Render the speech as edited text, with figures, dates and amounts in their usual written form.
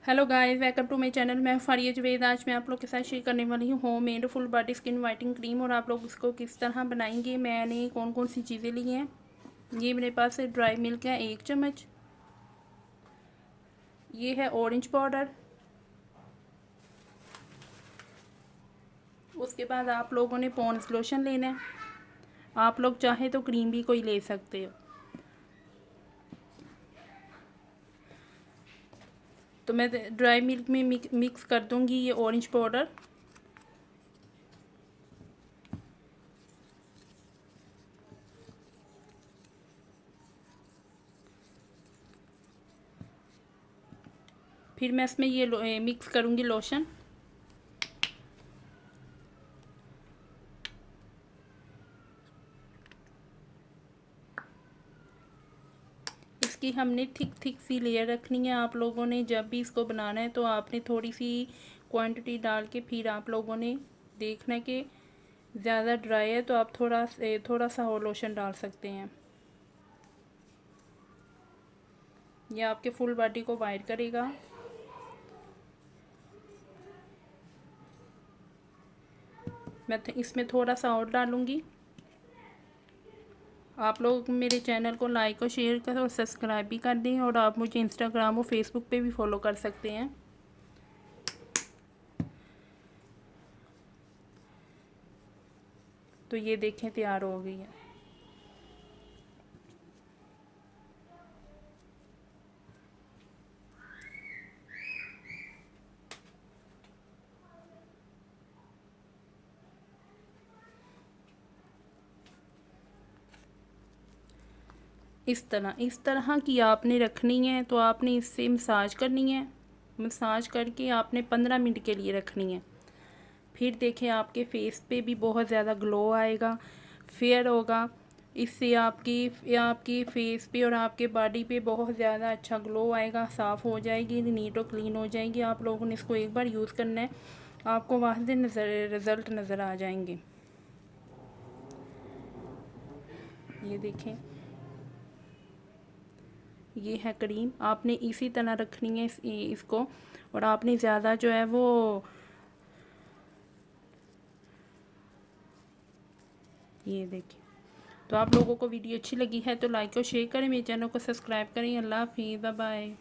Hello guys, welcome to my channel. मैं फारिया जवेद। आज मैं आप लोग के साथ शेयर करने वाली हूँ home made full body skin whitening cream और आप लोग इसको किस तरह बनाएंगे। मैंने कौन कौन सी चीज़ें ली हैं। ये मेरे पास है ड्राई मिल्क है 1 चम्मच। ये है ऑरेंज पाउडर। उसके बाद आप लोगों ने पॉन्ड्स लोशन लेना है। आप लोग चाहें तो क्रीम भी कोई ले सकते हो। तो मैं ड्राई मिल्क में मिक्स कर दूँगी ये ऑरेंज पाउडर। फिर मैं इसमें ये मिक्स करूँगी लोशन। इसकी हमने थिक सी लेयर रखनी है। आप लोगों ने जब भी इसको बनाना है तो आपने थोड़ी सी क्वांटिटी डाल के फिर आप लोगों ने देखना है कि ज़्यादा ड्राई है तो आप थोड़ा सा और लोशन डाल सकते हैं। ये आपके फुल बॉडी को वाइट करेगा। मैं इसमें थोड़ा सा और डालूँगी। आप लोग मेरे चैनल को लाइक और शेयर करें और सब्सक्राइब भी कर दें और आप मुझे इंस्टाग्राम और फेसबुक पे भी फॉलो कर सकते हैं। तो ये देखें तैयार हो गई है। इस तरह की आपने रखनी है। तो आपने इससे मसाज करनी है। मसाज करके आपने 15 मिनट के लिए रखनी है। फिर देखें आपके फेस पे भी बहुत ज़्यादा ग्लो आएगा, फेयर होगा। इससे आपकी आपकी फेस पे और आपके बॉडी पे बहुत ज़्यादा अच्छा ग्लो आएगा, साफ़ हो जाएगी, नीट और क्लीन हो जाएगी। आप लोगों ने इसको एक बार यूज़ करना है, आपको वाज़ेह रिज़ल्ट नज़र आ जाएंगे। ये देखें, ये है क्रीम। आपने इसी तरह रखनी है इसको। और आपने ज़्यादा जो है वो ये देखिए। तो आप लोगों को वीडियो अच्छी लगी है तो लाइक और शेयर करें, मेरे चैनल को सब्सक्राइब करें। अल्लाह हाफिज़, बाय बाय।